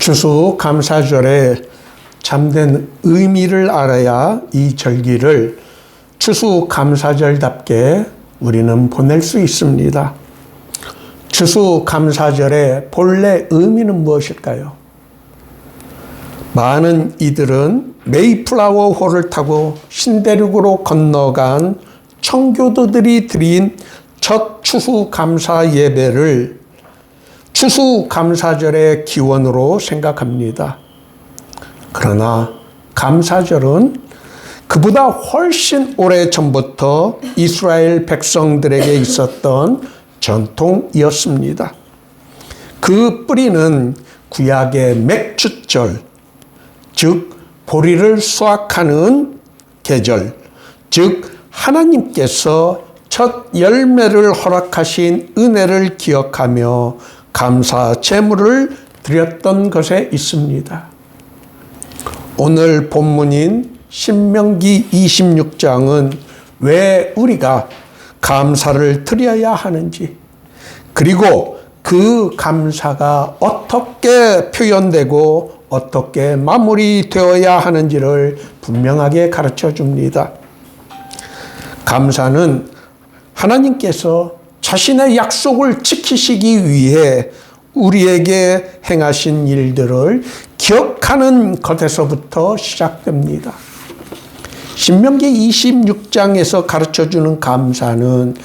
추수감사절의 참된 의미를 알아야 이 절기를 추수감사절답게 우리는 보낼 수 있습니다. 추수감사절의 본래 의미는 무엇일까요? 많은 이들은 메이플라워 호를 타고 신대륙으로 건너간 청교도들이 드린 첫 추수감사 예배를 추수감사절의 기원으로 생각합니다. 그러나 감사절은 그보다 훨씬 오래전부터 이스라엘 백성들에게 있었던 전통이었습니다. 그 뿌리는 구약의 맥추절, 즉 보리를 수확하는 계절, 즉 하나님께서 첫 열매를 허락하신 은혜를 기억하며 감사 제물을 드렸던 것에 있습니다. 오늘 본문인 신명기 26장은 왜 우리가 감사를 드려야 하는지, 그리고 그 감사가 어떻게 표현되고 어떻게 마무리되어야 하는지를 분명하게 가르쳐 줍니다. 감사는 하나님께서 자신의 약속을 지키시기 위해 우리에게 행하신 일들을 기억하는 것에서부터 시작됩니다. 신명기 26장에서 가르쳐주는 감사는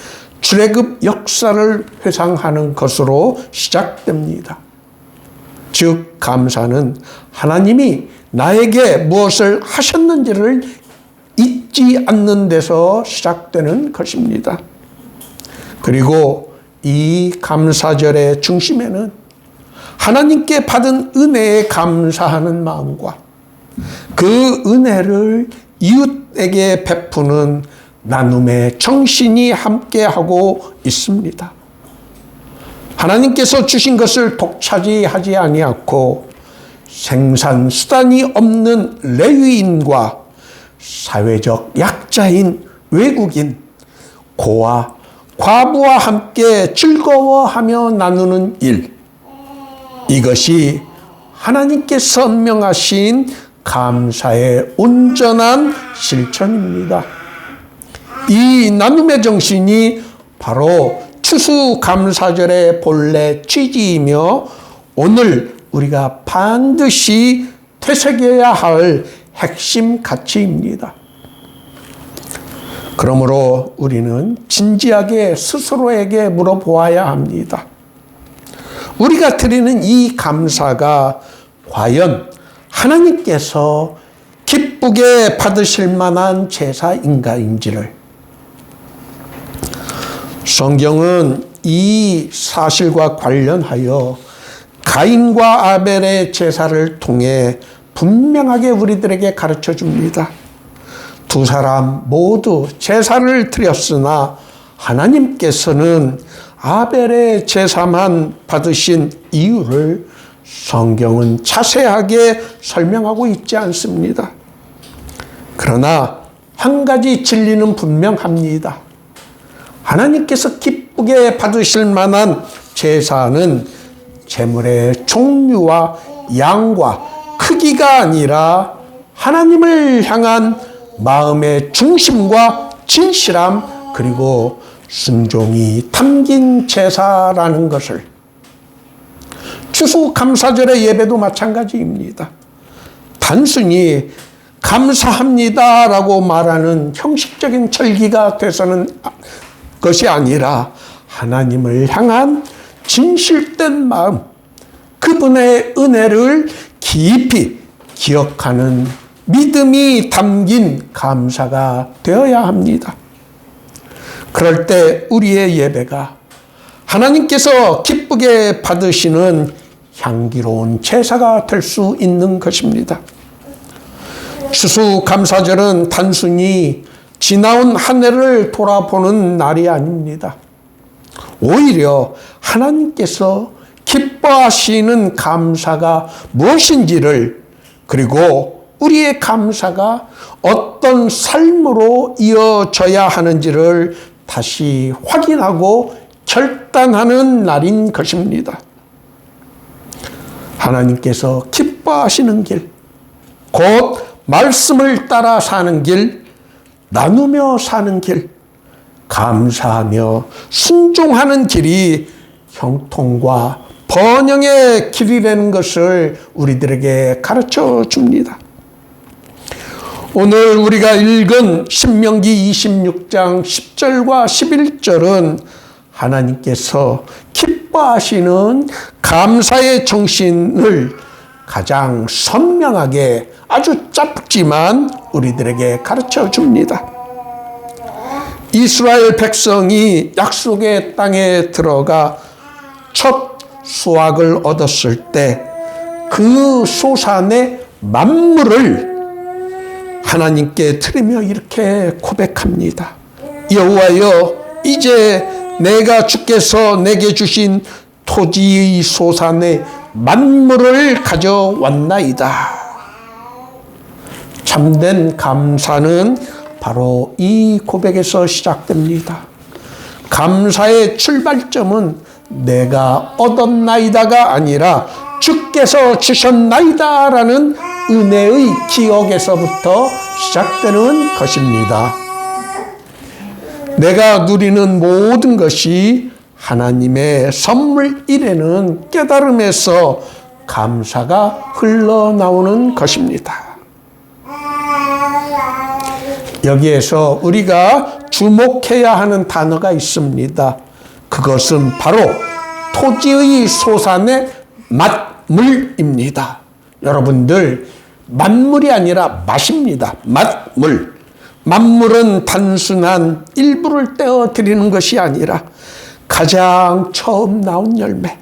출애굽 역사를 회상하는 것으로 시작됩니다. 즉 감사는 하나님이 나에게 무엇을 하셨는지를 잊지 않는 데서 시작되는 것입니다. 그리고 이 감사절의 중심에는 하나님께 받은 은혜에 감사하는 마음과 그 은혜를 이웃에게 베푸는 나눔의 정신이 함께하고 있습니다. 하나님께서 주신 것을 독차지하지 아니하고 생산수단이 없는 레위인과 사회적 약자인 외국인, 고아, 과부와 함께 즐거워하며 나누는 일, 이것이 하나님께 선명하신 감사의 온전한 실천입니다. 이 나눔의 정신이 바로 추수감사절의 본래 취지이며 오늘 우리가 반드시 되새겨야 할 핵심 가치입니다. 그러므로 우리는 진지하게 스스로에게 물어보아야 합니다. 우리가 드리는 이 감사가 과연 하나님께서 기쁘게 받으실 만한 제사인가인지를, 성경은 이 사실과 관련하여 가인과 아벨의 제사를 통해 분명하게 우리들에게 가르쳐 줍니다. 두 사람 모두 제사를 드렸으나 하나님께서는 아벨의 제사만 받으신 이유를 성경은 자세하게 설명하고 있지 않습니다. 그러나 한 가지 진리는 분명합니다. 하나님께서 기쁘게 받으실 만한 제사는 제물의 종류와 양과 크기가 아니라 하나님을 향한 마음의 중심과 진실함, 그리고 순종이 담긴 제사라는 것을, 추수감사절의 예배도 마찬가지입니다. 단순히 감사합니다라고 말하는 형식적인 절기가 돼서는 것이 아니라 하나님을 향한 진실된 마음, 그분의 은혜를 깊이 기억하는 믿음이 담긴 감사가 되어야 합니다. 그럴 때 우리의 예배가 하나님께서 기쁘게 받으시는 향기로운 제사가 될 수 있는 것입니다. 추수감사절은 단순히 지나온 한 해를 돌아보는 날이 아닙니다. 오히려 하나님께서 기뻐하시는 감사가 무엇인지를, 그리고 우리의 감사가 어떤 삶으로 이어져야 하는지를 다시 확인하고 결단하는 날인 것입니다. 하나님께서 기뻐하시는 길, 곧 말씀을 따라 사는 길, 나누며 사는 길, 감사하며 순종하는 길이 형통과 번영의 길이라는 것을 우리들에게 가르쳐 줍니다. 오늘 우리가 읽은 신명기 26장 10절과 11절은 하나님께서 기뻐하시는 감사의 정신을 가장 선명하게 아주 짧지만 우리들에게 가르쳐 줍니다. 이스라엘 백성이 약속의 땅에 들어가 첫 수확을 얻었을 때 그 소산의 만물을 하나님께 드리며 이렇게 고백합니다. 여호와여, 이제 내가 주께서 내게 주신 토지의 소산의 만물을 가져왔나이다. 참된 감사는 바로 이 고백에서 시작됩니다. 감사의 출발점은 내가 얻었나이다가 아니라 주께서 주셨나이다라는 은혜의 기억에서부터 시작되는 것입니다. 내가 누리는 모든 것이 하나님의 선물이라는 깨달음에서 감사가 흘러나오는 것입니다. 여기에서 우리가 주목해야 하는 단어가 있습니다. 그것은 바로 토지의 소산의 맛물입니다. 여러분들, 만물이 아니라 맛입니다. 맛물. 만물은 단순한 일부를 떼어 드리는 것이 아니라 가장 처음 나온 열매,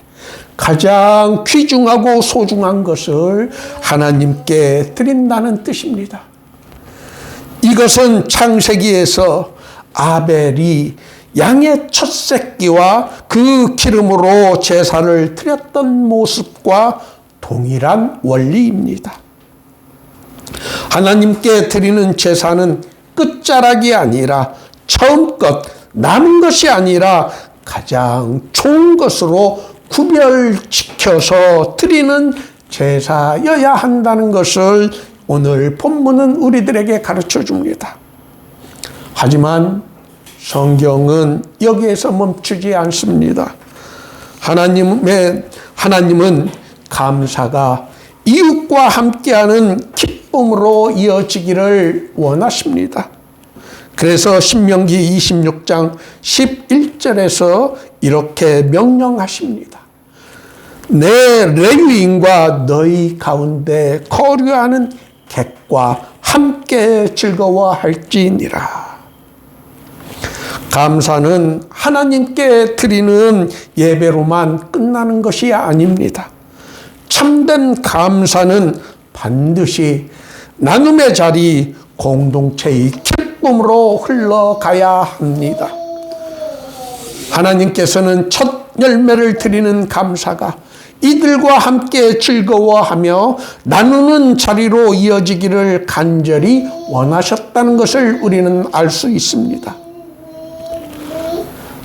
가장 귀중하고 소중한 것을 하나님께 드린다는 뜻입니다. 이것은 창세기에서 아벨이 양의 첫 새끼와 그 기름으로 제사를 드렸던 모습과 동일한 원리입니다. 하나님께 드리는 제사는 끝자락이 아니라 처음껏 남은 것이 아니라 가장 좋은 것으로 구별시켜서 드리는 제사여야 한다는 것을 오늘 본문은 우리들에게 가르쳐 줍니다. 하지만 성경은 여기에서 멈추지 않습니다. 하나님은 감사가 이웃과 함께하는 기쁨으로 이어지기를 원하십니다. 그래서 신명기 26장 11절에서 이렇게 명령하십니다. 내 레위인과 너희 가운데 거류하는 객과 함께 즐거워할지니라. 감사는 하나님께 드리는 예배로만 끝나는 것이 아닙니다. 참된 감사는 반드시 나눔의 자리, 공동체의 기쁨으로 흘러가야 합니다. 하나님께서는 첫 열매를 드리는 감사가 이들과 함께 즐거워하며 나누는 자리로 이어지기를 간절히 원하셨다는 것을 우리는 알 수 있습니다.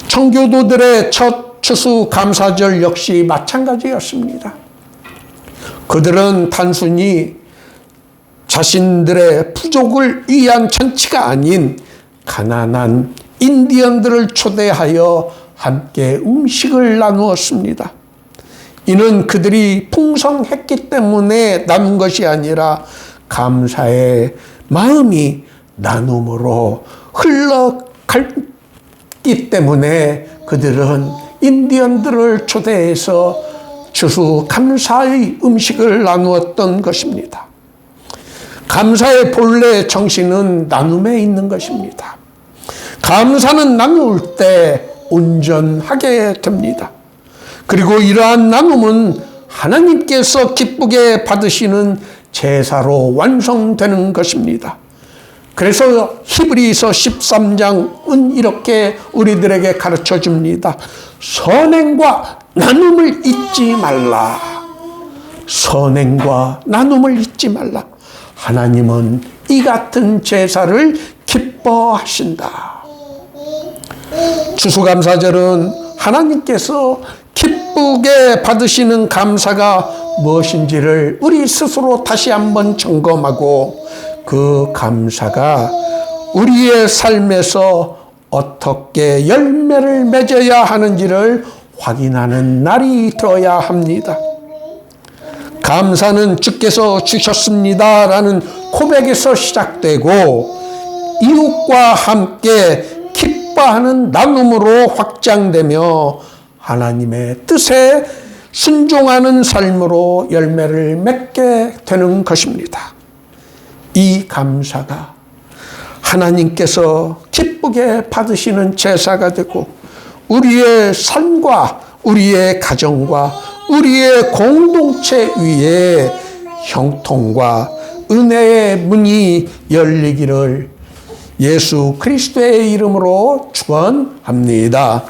청교도들의 첫 추수 감사절 역시 마찬가지였습니다. 그들은 단순히 자신들의 부족을 위한 잔치가 아닌 가난한 인디언들을 초대하여 함께 음식을 나누었습니다. 이는 그들이 풍성했기 때문에 나눈 것이 아니라 감사의 마음이 나눔으로 흘러갔기 때문에 그들은 인디언들을 초대해서 추수 감사의 음식을 나누었던 것입니다. 감사의 본래 정신은 나눔에 있는 것입니다. 감사는 나눌 때 온전하게 됩니다. 그리고 이러한 나눔은 하나님께서 기쁘게 받으시는 제사로 완성되는 것입니다. 그래서 히브리서 13장은 이렇게 우리들에게 가르쳐 줍니다. 선행과 나눔을 잊지 말라. 선행과 나눔을 잊지 말라. 하나님은 이 같은 제사를 기뻐하신다. 추수감사절은 하나님께서 기뻐 기쁘게 받으시는 감사가 무엇인지를 우리 스스로 다시 한번 점검하고 그 감사가 우리의 삶에서 어떻게 열매를 맺어야 하는지를 확인하는 날이 되어야 합니다. 감사는 주께서 주셨습니다라는 고백에서 시작되고 이웃과 함께 기뻐하는 나눔으로 확장되며 하나님의 뜻에 순종하는 삶으로 열매를 맺게 되는 것입니다. 이 감사가 하나님께서 기쁘게 받으시는 제사가 되고 우리의 삶과 우리의 가정과 우리의 공동체 위에 형통과 은혜의 문이 열리기를 예수 그리스도의 이름으로 축원합니다.